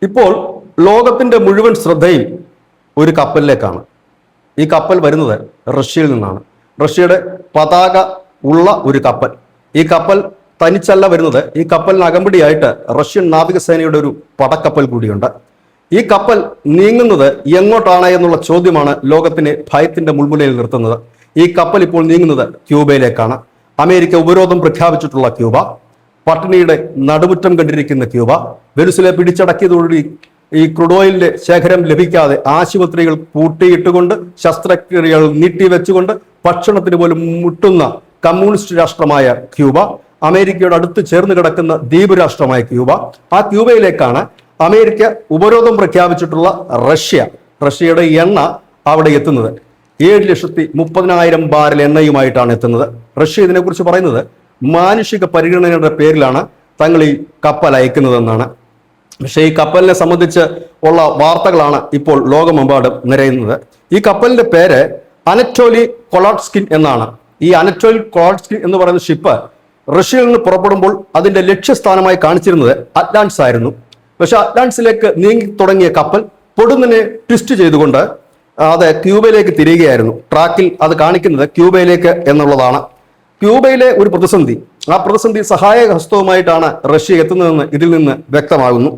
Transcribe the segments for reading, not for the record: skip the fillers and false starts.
ഇപ്പോൾ ലോകത്തിന്റെ മുഴുവൻ ശ്രദ്ധയും ഒരു കപ്പലിലേക്കാണ്. ഈ കപ്പൽ വരുന്നത് റഷ്യയിൽ നിന്നാണ്. റഷ്യയുടെ പതാക ഉള്ള ഒരു കപ്പൽ. ഈ കപ്പൽ തനിച്ചല്ല വരുന്നത്. ഈ കപ്പലിന് അകമ്പടിയായിട്ട് റഷ്യൻ നാവികസേനയുടെ ഒരു പടക്കപ്പൽ കൂടിയുണ്ട്. ഈ കപ്പൽ നീങ്ങുന്നത് എങ്ങോട്ടാണ് എന്നുള്ള ചോദ്യമാണ് ലോകത്തിനെ ഭയത്തിന്റെ മുൾമുനയിൽ നിർത്തുന്നത്. ഈ കപ്പൽ ഇപ്പോൾ നീങ്ങുന്നത് ക്യൂബയിലേക്കാണ്. അമേരിക്ക ഉപരോധം പ്രഖ്യാപിച്ചിട്ടുള്ള ക്യൂബ, പട്ടിണിയുടെ നടുമുറ്റം കണ്ടിരിക്കുന്ന ക്യൂബ, വെനിസ്വേല പിടിച്ചടക്കിയതോടുകൂടി ഈ ക്രൂഡ് ഓയിലിന്റെ ശേഖരം ലഭിക്കാതെ ആശുപത്രികൾ പൂട്ടിയിട്ടുകൊണ്ട്, ശസ്ത്രക്രിയകൾ നീട്ടിവെച്ചുകൊണ്ട് ഭക്ഷണത്തിന് പോലും മുട്ടുന്ന കമ്മ്യൂണിസ്റ്റ് രാഷ്ട്രമായ ക്യൂബ, അമേരിക്കയോട് അടുത്ത് ചേർന്ന് കിടക്കുന്ന ദ്വീപ് രാഷ്ട്രമായ ക്യൂബ, ആ ക്യൂബയിലേക്കാണ് അമേരിക്ക ഉപരോധം പ്രഖ്യാപിച്ചിട്ടുള്ള റഷ്യയുടെ എണ്ണ അവിടെ എത്തുന്നത്. 7,30,000 ബാരൽ എണ്ണയുമായിട്ടാണ് എത്തുന്നത്. റഷ്യ ഇതിനെക്കുറിച്ച് പറയുന്നത് മാനുഷിക പരിഗണനയുടെ പേരിലാണ് തങ്ങൾ ഈ കപ്പൽ അയക്കുന്നതെന്നാണ്. പക്ഷേ ഈ കപ്പലിനെ സംബന്ധിച്ച് ഉള്ള വാർത്തകളാണ് ഇപ്പോൾ ലോകമെമ്പാടും നിറയുന്നത്. ഈ കപ്പലിന്റെ പേര് അനറ്റോലി കൊളാട്സ്കിൻ എന്നാണ്. ഈ അനറ്റോലി കൊളാട്സ്കിൻ എന്ന് പറയുന്ന ഷിപ്പ് റഷ്യയിൽ നിന്ന് പുറപ്പെടുമ്പോൾ അതിന്റെ ലക്ഷ്യസ്ഥാനമായി കാണിച്ചിരുന്നത് അറ്റ്ലാന്റിസ് ആയിരുന്നു. പക്ഷെ അറ്റ്ലാന്റിസിലേക്ക് നീങ്ങി തുടങ്ങിയ കപ്പൽ പൊടുന്നിനെ ട്വിസ്റ്റ് ചെയ്തുകൊണ്ട് അത് ക്യൂബയിലേക്ക് തിരികുകയായിരുന്നു. ട്രാക്കിൽ അത് കാണിക്കുന്നത് ക്യൂബയിലേക്ക് എന്നുള്ളതാണ്. ക്യൂബയിലെ ഒരു പ്രതിസന്ധി, ആ പ്രതിസന്ധി സഹായക ഹസ്തവുമായിട്ടാണ് റഷ്യ എത്തുന്നതെന്ന് ഇതിൽ നിന്ന് വ്യക്തമാകുന്നു.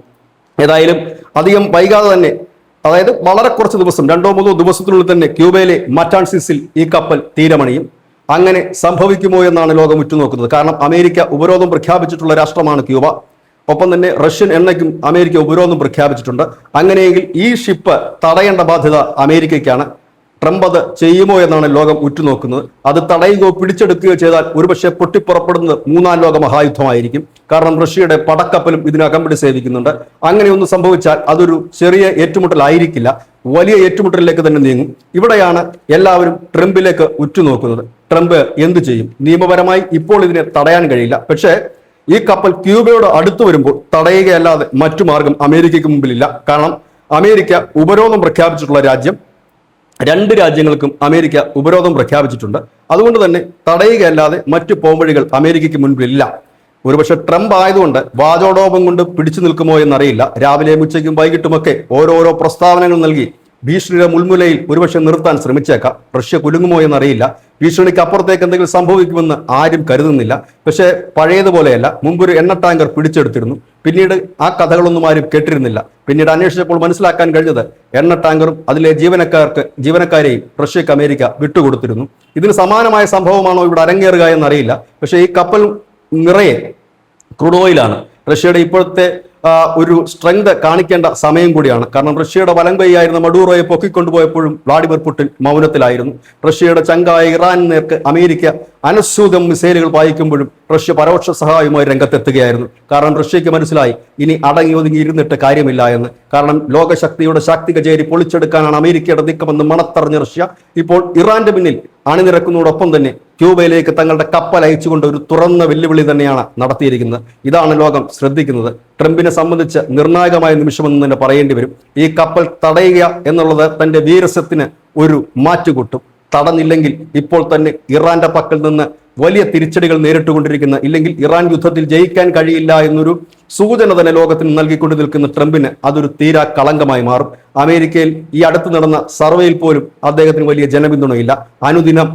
ഏതായാലും അധികം വൈകാതെ തന്നെ, അതായത് വളരെ കുറച്ച് ദിവസം, 2-3 ദിവസത്തിനുള്ളിൽ തന്നെ ക്യൂബയിലെ മറ്റാൻസിസിൽ ഈ കപ്പൽ തീരമണിയും. അങ്ങനെ സംഭവിക്കുമോ എന്നാണ് ലോകം ഉറ്റുനോക്കുന്നത്. കാരണം അമേരിക്ക ഉപരോധം പ്രഖ്യാപിച്ചിട്ടുള്ള രാഷ്ട്രമാണ് ക്യൂബ. ഒപ്പം തന്നെ റഷ്യൻ എണ്ണയ്ക്കും അമേരിക്ക ഉപരോധം പ്രഖ്യാപിച്ചിട്ടുണ്ട്. അങ്ങനെയെങ്കിൽ ഈ ഷിപ്പ് തടയേണ്ട ബാധ്യത അമേരിക്കയ്ക്കാണ്. ട്രംപ് അത് ചെയ്യുമോ എന്നാണ് ലോകം ഉറ്റുനോക്കുന്നത്. അത് തടയുകയോ പിടിച്ചെടുക്കുകയോ ചെയ്താൽ ഒരുപക്ഷെ പൊട്ടിപ്പുറപ്പെടുന്നത് 3ാം ലോക മഹായുദ്ധമായിരിക്കും. കാരണം റഷ്യയുടെ പടക്കപ്പലും ഇതിന് അകമ്പടി സേവിക്കുന്നുണ്ട്. അങ്ങനെയൊന്നും സംഭവിച്ചാൽ അതൊരു ചെറിയ ഏറ്റുമുട്ടലായിരിക്കില്ല, വലിയ ഏറ്റുമുട്ടലിലേക്ക് തന്നെ നീങ്ങും. ഇവിടെയാണ് എല്ലാവരും ട്രംപിലേക്ക് ഉറ്റുനോക്കുന്നത്. ട്രംപ് എന്തു ചെയ്യും? നിയമപരമായി ഇപ്പോൾ ഇതിനെ തടയാൻ കഴിയില്ല. പക്ഷേ ഈ കപ്പൽ ക്യൂബയോട് അടുത്തു വരുമ്പോൾ തടയുകയല്ലാതെ മറ്റു മാർഗം അമേരിക്കയ്ക്ക് മുമ്പിലില്ല. കാരണം അമേരിക്ക ഉപരോധം പ്രഖ്യാപിച്ചിട്ടുള്ള രാജ്യം, 2 രാജ്യങ്ങൾക്കും അമേരിക്ക ഉപരോധം പ്രഖ്യാപിച്ചിട്ടുണ്ട്. അതുകൊണ്ട് തന്നെ തടയുകയല്ലാതെ മറ്റു പോംവഴികൾ അമേരിക്കയ്ക്ക് മുൻപിലില്ല. ഒരുപക്ഷെ ട്രംപ് ആയതുകൊണ്ട് വാചോടോപം കൊണ്ട് പിടിച്ചു നിൽക്കുമോ എന്നറിയില്ല. രാവിലെയും ഉച്ചയ്ക്കും വൈകിട്ടുമൊക്കെ ഓരോരോ പ്രസ്താവനകൾ നൽകി ഭീഷണിയുടെ മുൾമുലയിൽ ഒരുപക്ഷെ നിർത്താൻ ശ്രമിച്ചേക്കാം. റഷ്യ കുലുങ്ങുമോ എന്നറിയില്ല. ഭീഷണിക്ക് അപ്പുറത്തേക്ക് എന്തെങ്കിലും സംഭവിക്കുമെന്ന് ആരും കരുതുന്നില്ല. പക്ഷേ പഴയതുപോലെയല്ല. മുമ്പൊരു എണ്ണ ടാങ്കർ പിടിച്ചെടുത്തിരുന്നു. പിന്നീട് ആ കഥകളൊന്നും ആരും കേട്ടിരുന്നില്ല. പിന്നീട് അന്വേഷിച്ചപ്പോൾ മനസ്സിലാക്കാൻ കഴിഞ്ഞത് എണ്ണ ടാങ്കറും അതിലെ ജീവനക്കാരെയും റഷ്യക്ക് അമേരിക്ക വിട്ടുകൊടുത്തിരുന്നു. ഇതിന് സമാനമായ സംഭവമാണോ ഇവിടെ അരങ്ങേറുക എന്നറിയില്ല. പക്ഷേ ഈ കപ്പൽ നിറയെ ക്രൂഡ് ഓയിലാണ്. റഷ്യയുടെ ഇപ്പോഴത്തെ ഒരു സ്ട്രെങ്ത് കാണിക്കേണ്ട സമയം കൂടിയാണ്. കാരണം റഷ്യയുടെ വലങ്കൈയായിരുന്ന മഡൂറോയെ പൊക്കിക്കൊണ്ടുപോയപ്പോഴും വ്ളാഡിമിർ പുടിൻ മൗനത്തിലായിരുന്നു. റഷ്യയുടെ ചങ്കായ ഇറാൻ നേർക്ക് അമേരിക്ക അനശ്വതം മിസൈലുകൾ പായിക്കുമ്പോഴും റഷ്യ പരോക്ഷ സഹായവുമായി രംഗത്തെത്തുകയായിരുന്നു. കാരണം റഷ്യക്ക് മനസ്സിലായി ഇനി അടങ്ങി ഒതുങ്ങി ഇരുന്നിട്ട് കാര്യമില്ല എന്ന്. കാരണം ലോകശക്തിയുടെ ശാക്തിക ചേരി പൊളിച്ചെടുക്കാനാണ് അമേരിക്കയുടെ നീക്കമെന്ന് മണത്തറിഞ്ഞ റഷ്യ ഇപ്പോൾ ഇറാന്റെ പിന്നിൽ അണിനിരക്കുന്നതോടൊപ്പം തന്നെ ക്യൂബയിലേക്ക് തങ്ങളുടെ കപ്പൽ അയച്ചുകൊണ്ട് ഒരു തുറന്ന വെല്ലുവിളി തന്നെയാണ് നടത്തിയിരിക്കുന്നത്. ഇതാണ് ലോകം ശ്രദ്ധിക്കുന്നത്. ട്രംപിനെ സംബന്ധിച്ച് നിർണായകമായ നിമിഷമെന്ന് തന്നെ പറയേണ്ടി വരും. ഈ കപ്പൽ തടയുക എന്നുള്ളത് തന്റെ വീരസ്യത്തിന് ഒരു മാറ്റുകൂട്ടും. തടഞ്ഞില്ലെങ്കിൽ ഇപ്പോൾ തന്നെ ഇറാന്റെ പക്കൽ നിന്ന് വലിയ തിരിച്ചടികൾ നേരിട്ടുകൊണ്ടിരിക്കുന്ന, ഇല്ലെങ്കിൽ ഇറാൻ യുദ്ധത്തിൽ ജയിക്കാൻ കഴിയില്ല എന്നൊരു സൂചന തന്നെ ലോകത്തിന് നൽകിക്കൊണ്ട് നിൽക്കുന്ന ട്രംപിന് അതൊരു തീരാ കളങ്കമായി മാറും. അമേരിക്കയിൽ ഈ അടുത്ത് നടന്ന സർവേയിൽ പോലും അദ്ദേഹത്തിന് വലിയ ജനപിന്തുണയില്ല. അനുദിനം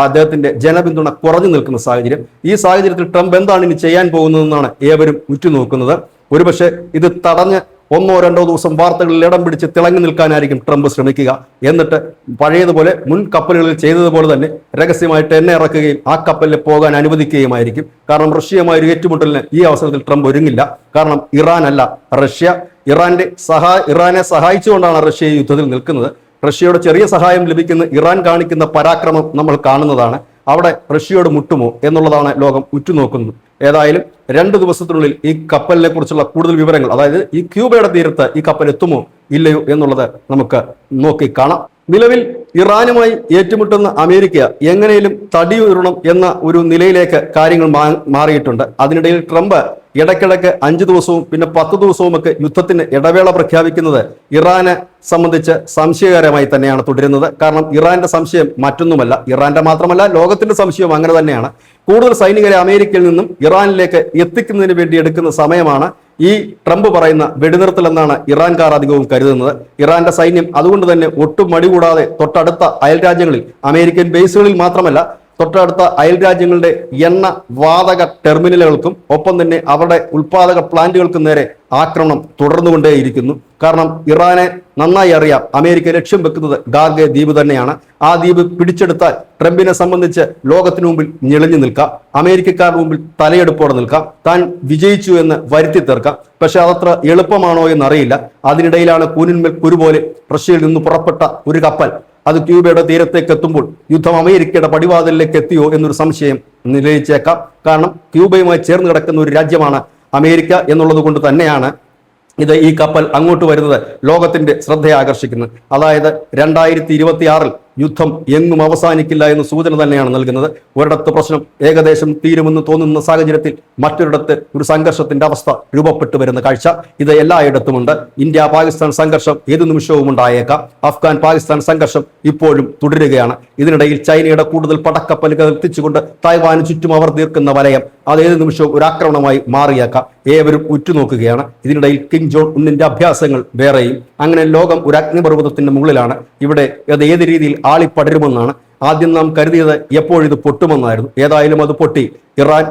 അദ്ദേഹത്തിന്റെ ജനപിന്തുണ കുറഞ്ഞു നിൽക്കുന്ന സാഹചര്യം. ഈ സാഹചര്യത്തിൽ ട്രംപ് എന്താണ് ഇനി ചെയ്യാൻ പോകുന്നതെന്നാണ് ഏവരും ഉറ്റുനോക്കുന്നത്. ഒരുപക്ഷെ ഇത് തടഞ്ഞ് 1-2 ദിവസം വാർത്തകളിൽ ഇടം പിടിച്ച് തിളങ്ങി നിൽക്കാനായിരിക്കും ട്രംപ് ശ്രമിക്കുക. എന്നിട്ട് പഴയതുപോലെ മുൻ കപ്പലുകളിൽ ചെയ്തതുപോലെ തന്നെ രഹസ്യമായിട്ട് എണ്ണ ഇറക്കുകയും ആ കപ്പലിൽ പോകാൻ അനുവദിക്കുകയുമായിരിക്കും. കാരണം റഷ്യയുമായ ഒരു ഏറ്റുമുട്ടലിന് ഈ അവസരത്തിൽ ട്രംപ് ഒരുങ്ങില്ല. കാരണം ഇറാനല്ല റഷ്യ, ഇറാനെ സഹായിച്ചുകൊണ്ടാണ് റഷ്യ ഈ യുദ്ധത്തിൽ നിൽക്കുന്നത്. റഷ്യയുടെ ചെറിയ സഹായം ലഭിക്കുന്ന ഇറാൻ കാണിക്കുന്ന പരാക്രമം നമ്മൾ കാണുന്നതാണ്. അവിടെ റഷ്യയോട് മുട്ടുമോ എന്നുള്ളതാണ് ലോകം ഉറ്റുനോക്കുന്നത്. ഏതായാലും 2 ദിവസത്തിനുള്ളിൽ ഈ കപ്പലിനെ കുറിച്ചുള്ള കൂടുതൽ വിവരങ്ങൾ, അതായത് ഈ ക്യൂബയുടെ തീരത്ത് ഈ കപ്പൽ എത്തുമോ ഇല്ലയോ എന്നുള്ളത് നമുക്ക് നോക്കി കാണാം. നിലവിൽ ഇറാനുമായി ഏറ്റുമുട്ടുന്ന അമേരിക്ക എങ്ങനെയും തടിയുയരണം എന്ന ഒരു നിലയിലേക്ക് കാര്യങ്ങൾ മാറിയിട്ടുണ്ട്. അതിനിടയിൽ ട്രംപ് ഇടയ്ക്കിടയ്ക്ക് 5 ദിവസവും പിന്നെ 10 ദിവസവും ഒക്കെ യുദ്ധത്തിന് ഇടവേള പ്രഖ്യാപിക്കുന്നത് ഇറാനെ സംബന്ധിച്ച് സംശയകരമായി തന്നെയാണ് തുടരുന്നത്. കാരണം ഇറാന്റെ സംശയം മറ്റൊന്നുമല്ല, ഇറാന്റെ മാത്രമല്ല ലോകത്തിന്റെ സംശയം അങ്ങനെ തന്നെയാണ്. കൂടുതൽ സൈനികരെ അമേരിക്കയിൽ നിന്നും ഇറാനിലേക്ക് എത്തിക്കുന്നതിന് വേണ്ടി എടുക്കുന്ന സമയമാണ് ഈ ട്രംപ് പറയുന്ന വെടിനിർത്തൽ എന്നാണ് ഇറാൻകാർ അധികവും കരുതുന്നത്. ഇറാന്റെ സൈന്യം അതുകൊണ്ട് തന്നെ ഒട്ടും മടികൂടാതെ തൊട്ടടുത്ത അയൽരാജ്യങ്ങളിൽ അമേരിക്കൻ ബേസുകളിൽ മാത്രമല്ല തൊട്ടടുത്ത അയൽ രാജ്യങ്ങളുടെ എണ്ണ വാതക ടെർമിനലുകൾക്കും ഒപ്പം തന്നെ അവരുടെ ഉൽപാദക പ്ലാന്റുകൾക്കും നേരെ ആക്രമണം തുടർന്നുകൊണ്ടേയിരിക്കുന്നു. കാരണം ഇറാനെ നന്നായി അറിയാം, അമേരിക്ക ലക്ഷ്യം വെക്കുന്നത് ഗാർഗെ ദ്വീപ് തന്നെയാണ്. ആ ദ്വീപ് പിടിച്ചെടുത്താൽ ട്രംപിനെ സംബന്ധിച്ച് ലോകത്തിനു മുമ്പിൽ ഞെളിഞ്ഞു നിൽക്കാം, അമേരിക്കക്കാരുടെ മുമ്പിൽ തലയെടുപ്പോടെ നിൽക്കാം, താൻ വിജയിച്ചു എന്ന് വരുത്തി തീർക്കാം. പക്ഷെ അതത്ര എളുപ്പമാണോ എന്നറിയില്ല. അതിനിടയിലാണ് കൂനിന്മേൽ കുരുപോലെ റഷ്യയിൽ നിന്ന് പുറപ്പെട്ട ഒരു കപ്പൽ അത് ക്യൂബയുടെ തീരത്തേക്ക് എത്തുമ്പോൾ യുദ്ധം അമേരിക്കയുടെ പടിവാതിലേക്ക് എത്തിയോ എന്നൊരു സംശയം നിലയിച്ചേക്കാം. കാരണം ക്യൂബയുമായി ചേർന്ന് കിടക്കുന്ന ഒരു രാജ്യമാണ് അമേരിക്ക എന്നുള്ളത് കൊണ്ട് തന്നെയാണ് ഈ കപ്പൽ അങ്ങോട്ട് വരുന്നത് ലോകത്തിന്റെ ശ്രദ്ധയെ ആകർഷിക്കുന്നത്. അതായത് 2026 യുദ്ധം എങ്ങും അവസാനിക്കില്ല എന്ന സൂചന തന്നെയാണ് നൽകുന്നത്. ഒരിടത്ത് പ്രശ്നം ഏകദേശം തീരുമെന്ന് തോന്നുന്ന സാഹചര്യത്തിൽ മറ്റൊരിടത്ത് ഒരു സംഘർഷത്തിന്റെ അവസ്ഥ രൂപപ്പെട്ടു വരുന്ന കാഴ്ച ഇത് എല്ലായിടത്തുമുണ്ട്. ഇന്ത്യ പാകിസ്ഥാൻ സംഘർഷം ഏതു നിമിഷവും ഉണ്ടായേക്കാം. അഫ്ഗാൻ പാകിസ്ഥാൻ സംഘർഷം ഇപ്പോഴും തുടരുകയാണ്. ഇതിനിടയിൽ ചൈനയുടെ കൂടുതൽ പടക്കപ്പലുകൾ എത്തിച്ചുകൊണ്ട് തായ്വാന് ചുറ്റും അവർ തീർക്കുന്ന വലയം അത് ഏത് നിമിഷവും ഒരു ആക്രമണമായി മാറിയേക്കാം. ഏവരും ഉറ്റുനോക്കുകയാണ്. ഇതിനിടയിൽ കിം ജോൺ ഉന്നിന്റെ അഭ്യാസങ്ങൾ വേറെയും. അങ്ങനെ ലോകം ഒരു അഗ്നിപർവ്വതത്തിന്റെ മുകളിലാണ്. ഇവിടെ അത് ഏത് രീതിയിൽ ആളിപ്പടരുമെന്നാണ്. ആദ്യം നാം കരുതിയത് എപ്പോഴിത് പൊട്ടുമെന്നായിരുന്നു. ഏതായാലും അത് പൊട്ടി. ഇറാൻ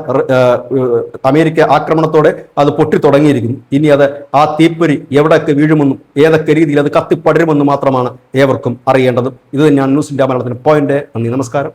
അമേരിക്ക ആക്രമണത്തോടെ അത് പൊട്ടി തുടങ്ങിയിരിക്കുന്നു. ഇനി അത് ആ തീപ്പൊരി എവിടെയൊക്കെ വീഴുമെന്നും ഏതൊക്കെ രീതിയിൽ അത് കത്തിപ്പടരുമെന്നും മാത്രമാണ് ഏവർക്കും അറിയേണ്ടത്. ഇത് തന്നെയാണ് ന്യൂസ് ഇന്ത്യ മലയാളത്തിന് പോയിന്റ്. നന്ദി, നമസ്കാരം.